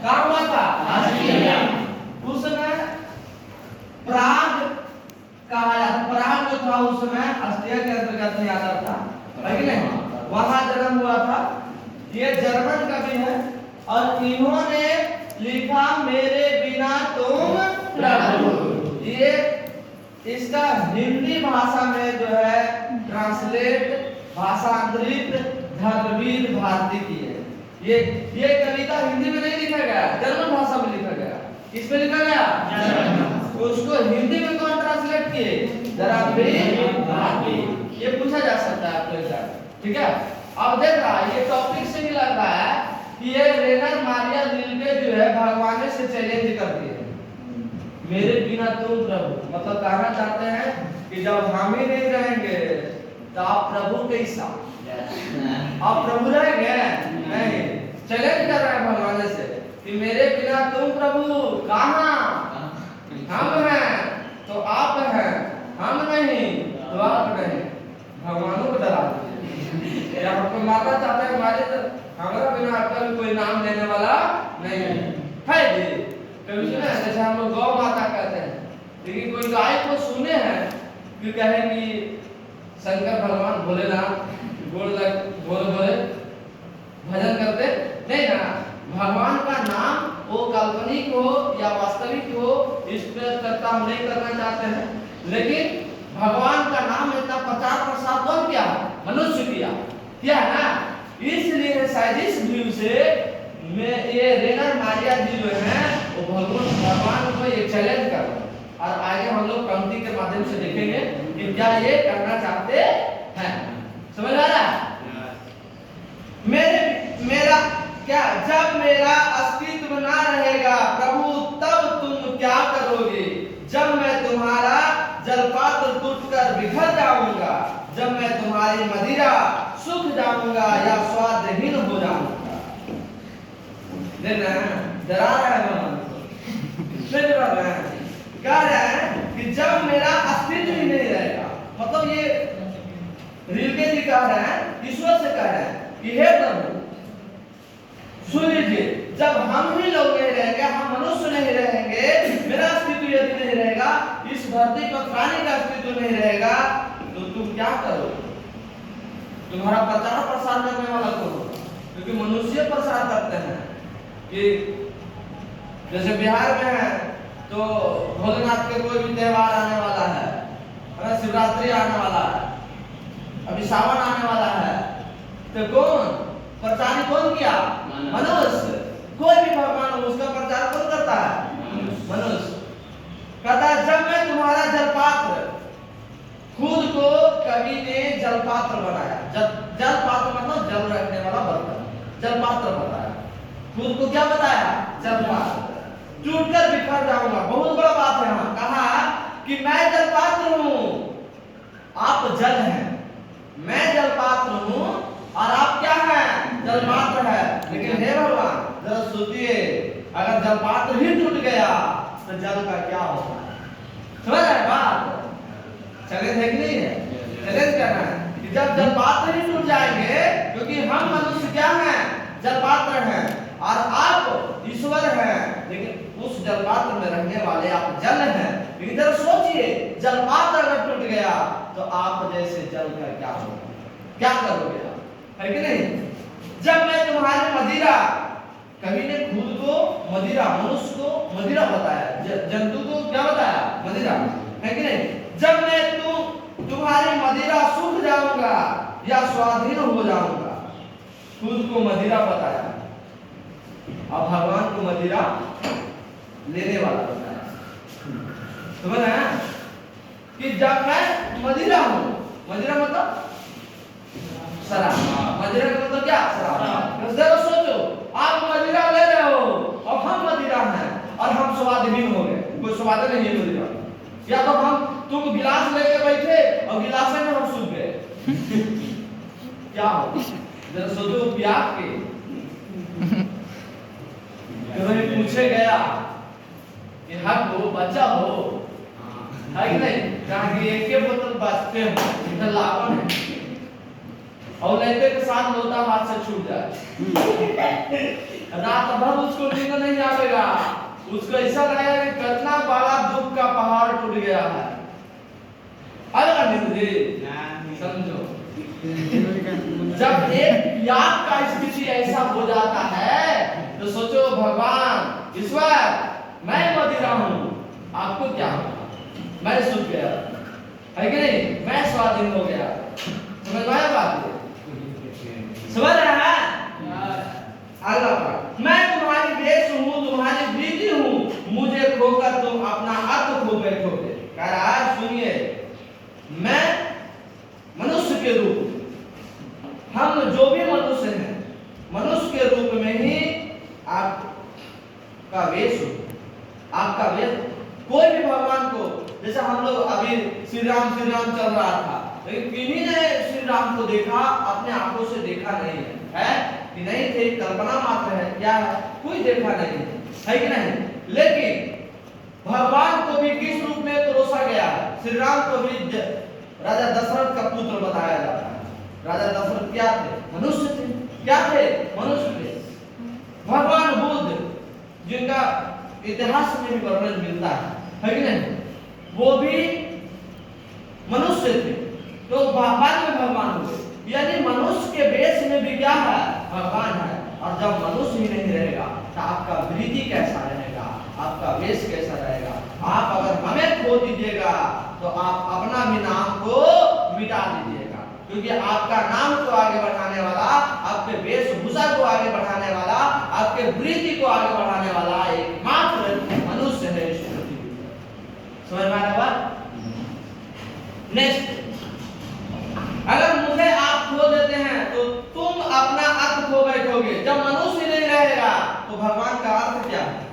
कहाँ हुआ था? ऑस्ट्रिया। उस समय प्राग कहा जाता, प्राग जो था उस समय ऑस्ट्रिया के अंतर्गत में आता था, है कि नहीं? वहां जन्म हुआ था। ये जर्मन कवि है और इन्होंने लिखा मेरे बिना तुम प्रभु। ये इसका हिंदी भाषा में जो है ट्रांसलेट भाषांतरित धर्मवीर भारती की है। ये कविता हिंदी में नहीं लिखा गया, जर्मन भाषा में लिखा गया। किस में लिखा गया? जर्मन। उसको हिंदी में कौन ट्रांसलेट किए? धर्मवीर भारती। ये पूछा जा सकता है आपको एग्जाम, ठीक है? अब देख रहा है, ये टॉपिक से ही लग रहा है कि ये रेनर मारिया रिल्के जो है भगवान से चैलेंज करती है, मेरे बिना तुम प्रभु। मतलब कहना चाहते हैं कि जब हम ही नहीं रहेंगे तो आप प्रभु कैसा? आप प्रभु रहेंगे? नहीं। चैलेंज कर रहे हैं भगवान से कि मेरे बिना तुम प्रभु कहाँ? हम हैं तो आप हैं, हम नहीं तो आप नहीं। भगवानों को डरा दीजिए। या हमको मारना चाहते हैं हमारे, तो हमारा बिना आपका भी कोई नाम लेने वाला नहीं है जी। कभी सुने जैसे हम लोग गौ माता कहते हैं, लेकिन कोई गाय को सुने हैं कि कहे कि शंकर भगवान भोलेनाथ बोले भजन करते नहीं ना। भगवान का नाम वो काल्पनिक हो या वास्तविक हो, इस पर चर्चा हम नहीं करना चाहते हैं, लेकिन भगवान का नाम इतना प्रचार प्रसार कौन किया? मनुष्य किया ना। इसलिए शायद इस व्यू से ये रेनर मारिया जी जो है वो भगवान को ये चैलेंज कर रहे हैं। और आगे हम लोग पंक्ति के माध्यम से देखेंगे कि क्या ये करना चाहते हैं। समझ आ रहा है? मेरा क्या, जब मेरा अस्तित्व ना रहेगा प्रभु तब तुम क्या करोगे? जब मैं तुम्हारा जलपात्र टूटकर बिखर जाऊंगा, जब मैं तुम्हारी मदिरा सूख जाऊंगा या स्वादहीन हो जाऊंगा। डरा रहा है भगवान को, डरा रहा है, कह रहा है कि जब मेरा अस्तित्व ही नहीं रहेगा। मतलब ये रिल्के जी कह रहे हैं, ईश्वर से कह रहे हैं कि हे प्रभु सुन लीजिए, जब हम ही लोग नहीं रहेंगे, हम मनुष्य नहीं रहेंगे, मेरा अस्तित्व यदि नहीं रहेगा, इस धरती पर प्राणी का अस्तित्व नहीं रहेगा, तो तुम क्या करोगे? तुम्हारा प्रचार प्रसार करने वाला कौन होगा? क्योंकि मनुष्य प्रसार करते हैं कि जैसे बिहार में है तो भोलेनाथ के कोई भी त्योहार आने वाला है, शिवरात्रि आने वाला है, अभी सावन आने वाला है, तो कौन प्रचार कौन किया? मनुष्य। कोई भी भगवान हो उसका प्रचार कौन करता है? मनुष्य। कहता है जब मैं तुम्हारा जलपात्र, खुद को कवि ने जलपात्र बनाया। जलपात्र मतलब जल रखने वाला बर्तन, जलपात्र बताया। खुद को क्या बताया? जलपात्र। टूटकर बिखर जाऊंगा, बहुत बड़ा बात है। यहाँ कहा कि मैं जलपात्र हूँ, आप जल हैं। मैं जलपात्र हूँ और आप क्या हैं? जलपात्र है। लेकिन हे भगवान जरा सोचिए, अगर जलपात्र ही टूट गया तो जल का क्या होगा? समझ रहे बात? चैलेंज है कि नहीं है? चैलेंज करना है कि जब जलपात्र ही टूट जाएंगे, क्योंकि हम मनुष्य क्या हैं? जलपात्र हैं और आप ईश्वर हैं, लेकिन उस जलपात्र में रहने वाले आप जल हैं। लेकिन जरा सोचिए, जलपात्र अगर टूट गया तो आप जैसे जल का क्या होगा? क्या करोगे आप? है कि नहीं? जब मैं तुम्हारी मदिरा, कवि ने खुद को मदिरा, मनुष्य को मदिरा बताया, जंतु को क्या बताया? मदिरा, है कि नहीं? जब मैं तुम्हारी मदिरा सूख जाऊंगा या स्वाधीन हो जाऊंगा, खुद को मदिरा बताया। अब भगवान को मदिरा लेने वाला बताया। समझ रहे हैं कि जब मैं मदिरा हूं, मदिरा मतलब शराब, मदिरा का मतलब क्या? शराब। जरा सोचो, आप मदिरा ले रहे हो और हम मदिरा हैं और हम स्वादहीन हो गए, कोई स्वाद नहीं है मदिरा। या तो तुम गिलास लेके बैठे और गिलास में हम सूख गए, क्या हो? जरा सोचो, प्यास के कभी पूछे गया कि हक हो, बच्चा हो, है कि नहीं? कहा कि एक के बोतल बचते हो, इधर लावन है और लेते के साथ लोटा हाथ से छूट जाए रात भर उसको नींद नहीं आएगा, उसको ऐसा लगेगा कि कितना बड़ा दुख का पहाड़ टूट गया है। आएगा नींद जी, समझो। जब एक याद का स्थिति ऐसा हो जाता है तो सोचो भगवान ईश्वर मैं मदिरा हूं, आपको क्या होगा? मैं सूख गया है कि नहीं, मैं स्वाधीन हो गया। समझ में आया बात? समझ रहे हैं? अगला बात, मैं तुम्हारी देश हूं, तुम्हारी बीजी हूं, मुझे खोकर तुम अपना अर्थ खो बैठोगे। कह रहा है सुनिए, मैं मनुष्य के रूप, हम जो भी मनुष्य हैं मनुष्य के रूप में ही आपका वेश हो, आपका वेश। कोई भी भगवान को, जैसे हम लोग अभी श्री राम चल रहा था, लेकिन किन्हीं ने श्री राम को देखा, अपने आंखों से देखा नहीं है कि नहीं थे, कल्पना मात्र है, क्या है, कोई देखा नहीं है कि नहीं। लेकिन भगवान को भी किस रूप में परोसा गया है? श्री राम को भी राजा दशरथ का पुत्र बताया जाता है। राजा दशरथ क्या थे? मनुष्य थे। क्या थे? मनुष्य थे। भगवान बुद्ध जिनका इतिहास में भी वर्णन मिलता है कि नहीं, वो भी मनुष्य थे, तो बाद में भगवान हुए। यानी मनुष्य के वेश में भी क्या है? भगवान है। और जब मनुष्य ही नहीं रहेगा तो आपका वृत्ति कैसा रहेगा, आपका वेश कैसा रहेगा? आप अगर हमें खो दीजिएगा तो आप अपना भी नाम को मिटा दीजिएगा, क्योंकि आपका नाम को आगे बढ़ाने वाला, आपके वेशभूषा को आगे बढ़ाने वाला, आपके वृत्ति को आगे बढ़ाने वाला एकमात्र मनुष्य है इस पृथ्वी पर। समझ में आया बात? नेक्स्ट, अगर मुझे आप खो देते हैं तो तुम अपना अर्थ खो बैठोगे। जब मनुष्य नहीं रहेगा तो भगवान का अर्थ क्या है?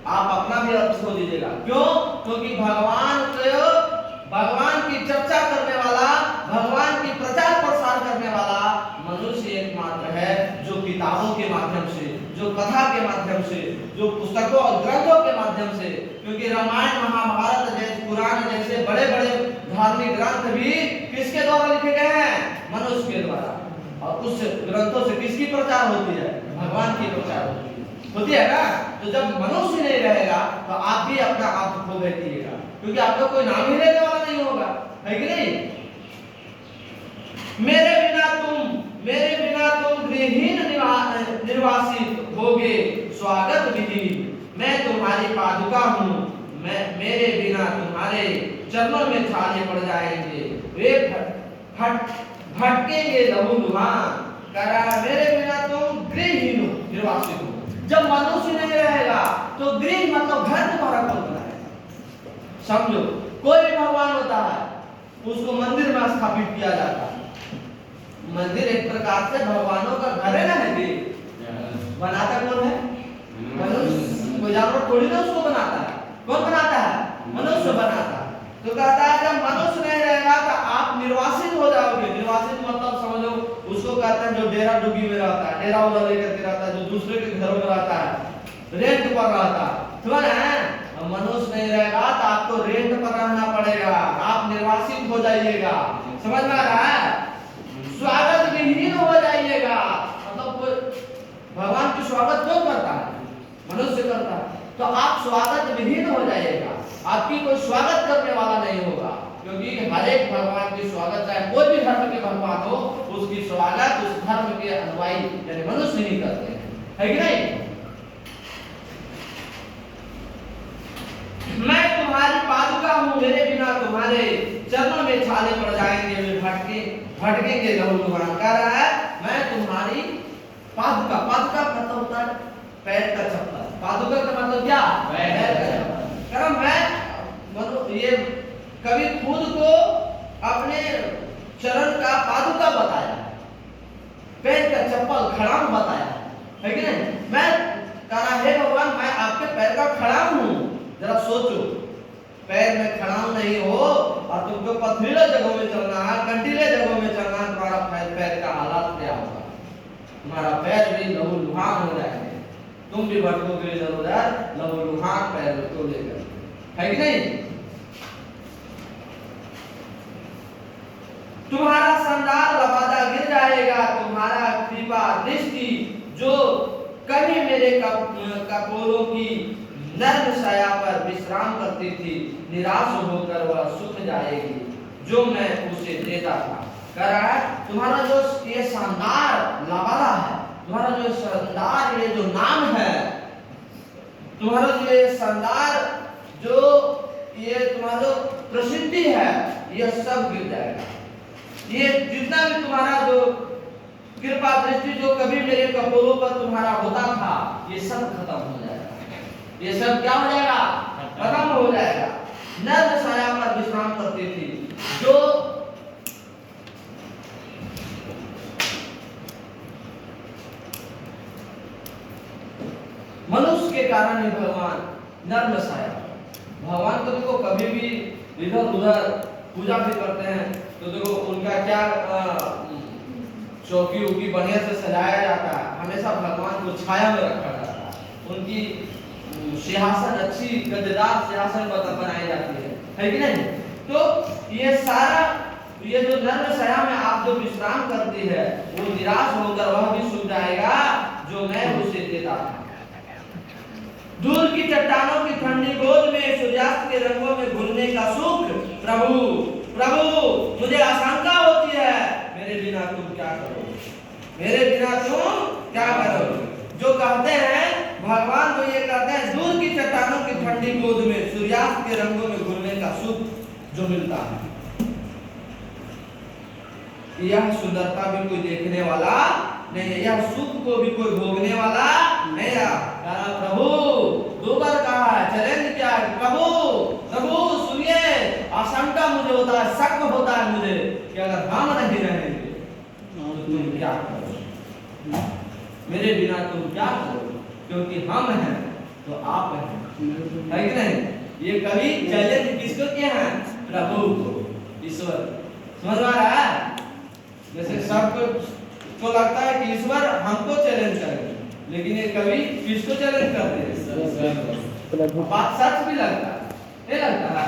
आप अपना भी अर्थ खो दीजिएगा। क्यों? क्योंकि भगवान की चर्चा करने वाला, भगवान की प्रचार प्रसार करने वाला मनुष्य एकमात्र है, जो किताबों के माध्यम से, जो कथा के माध्यम से, जो पुस्तकों और ग्रंथों के माध्यम से, क्योंकि रामायण महाभारत जैसे पुराण जैसे बड़े बड़े धार्मिक ग्रंथ भी किसके द्वारा लिखे गए हैं? मनुष्य के द्वारा। और उस ग्रंथों से किसकी प्रचार होती है? भगवान की प्रचार होती है ना। तो जब मनुष्य नहीं रहेगा तो आप भी अपना आप खो बैठिएगा, क्योंकि आपका कोई नाम ही लेने वाला नहीं होगा, है कि नहीं। मेरे बिना तुम गृहहीन निर्वासित होगे, स्वागत विहीन। मैं तुम्हारी पादुका हूँ, मेरे बिना तुम्हारे चरणों में छाले पड़ जाएंगे, वे भटकेंगे लहूलुहान। कह रहा है मेरे बिना तुम गृहहीन निर्वासित हो। जब मनुष्य नहीं रहेगा तो गृह मतलब घर तुम्हारा कौन बनाएगा? समझो, कोई भी भगवान होता है उसको मंदिर में स्थापित किया जाता है। मंदिर एक प्रकार से भगवानों का घर है ना, है बनाता कौन है? मनुष्य। कोई जानवर थोड़ी ना उसको बनाता है। कौन बनाता है? मनुष्य बनाता है। तो कहता है जब मनुष्य नहीं रहेगा तो आप निर्वासित हो जाओगे। निर्वासित मतलब समझो, उसको कहते हैं जो डेरा डुगी में रहता है, डेरा वाला लेकर के रहता है, जो दूसरे के घरों में रहता है, रेंट पर रहता है, समझ रहे हैं? मनुष्य नहीं रहेगा तो आपको रेंट पर रहना पड़ेगा, आप निर्वासित हो जाइएगा। समझ में आ रहा है? स्वागत विहीन हो जाइएगा। मतलब भगवान की स्वागत कौन करता है? मनुष्य करता है। तो आप स्वागत विहीन हो जाइएगा, आपकी कोई स्वागत करने वाला नहीं होगा, क्योंकि हर एक भगवान की स्वागत, चाहे कोई भी धर्म के भगवान हो, उसकी स्वागत उस धर्म के अनुयायी यानी मनुष्य नहीं करते हैं, है कि नहीं। मैं तुम्हारी पादुका हूँ, मेरे बिना तुम्हारे चरणों में छाले पड़ जाएंगे, वे भटकेंगे लहूलुहान। कह रहा है मैं तुम्हारी पादुका। पादुका मतलब होता है पैर का चप्पल। पादुका का मतलब क्या? पैर का चप्पल। कारण मैं मतलब ये कभी खुद को अपने चरण का पादुका बताया, पैर का चप्पल खड़ाम बताया, है कि नहीं। मैं कह रहा है भगवान मैं आपके पैर का खड़ाम हूँ। जरा सोचो, पैर में खड़ाम नहीं हो और तुमको पथरीले जगहों में चलना है, कंटीले जगहों में चलना है, तुम्हारा पैर का हालात क्या होगा? तुम्हारा पैर भी लहूलुहान हो जाएंगे, तुम भी भटकोगे इधर उधर लहूलुहान पैर को लेकर, है कि नहीं। तुम्हारा संदाल लबादा गिर जाएगा तुम्हारा कृपा दृष्टि जो कभी मेरे कपोलों की नर्म छाया पर विश्राम करती थी, निराश होकर वह सूख जाएगी जो मैं उसे देता था। कह रहा है तुम्हारा जो ये शानदार लावाला है, तुम्हारा जो शानदार ये जो नाम है, तुम्हारा जो ये शानदार जो ये तुम्हारा जो प्रसिद्धि है, ये सब गिर जाएगा। ये जितना भी तुम्हारा जो कृपा दृष्टि जो कभी मेरे कपोलों पर तुम्हारा होता था, ये सब खत्म हो जाएगा। ये सब क्या हो जाएगा? खत्म हो जाएगा। नर्म छाया पर विश्राम करती थी जो मनुष्य के कारण ही भगवान नर्म छाया। भगवान तो देखो कभी भी इधर उधर पूजा भी करते हैं तो देखो उनका क्या चौकी उकी बढ़िया से सजाया जाता है, हमेशा भगवान को छाया में रखा जाता है, उनकी सिंहासन अच्छी गद्देदार सिंहासन बनाई जाती है कि नहीं? तो ये सारा ये जो नर्म छाया में आप जो विश्राम करती है, वो निराश होकर वह भी सूख जाएगा जो मैं उसे देता था। दूर की चट्टानों की ठंडी गोद में सूर्यास्त के रंगों में घुलने का सुख, प्रभु प्रभु मुझे आशंका होती है, मेरे बिना तुम क्या करोगे, मेरे बिना तुम क्या करोगे। जो कहते हैं भगवान को ये कहते हैं दूर की चट्टानों की ठंडी गोद में सूर्यास्त के रंगों में घुलने का सुख जो मिलता है, यह सुंदरता भी कोई देखने वाला नहीं है, यह सुख को भी कोई भोगने वाला नहीं है। प्रभु दो बार कहा है, चैलेंज क्या है? प्रभु प्रभु सुनिए, आशंका मुझे होता है, शक होता है मुझे कि अगर हम नहीं रहेंगे तो तुम क्या करोगे, मेरे बिना तुम क्या करोगे, क्योंकि हम हैं तो आप हैं, है कि नहीं? ये कभी चैलेंज किसको किया है? प्रभु को, ईश्वर। समझ में आ रहा है? जैसे सबको तो लगता है कि ईश्वर हमको चैलेंज करेंगे, लेकिन ये कभी किसको चैलेंज करते हैं? बात सच भी लगता है, नहीं लगता है?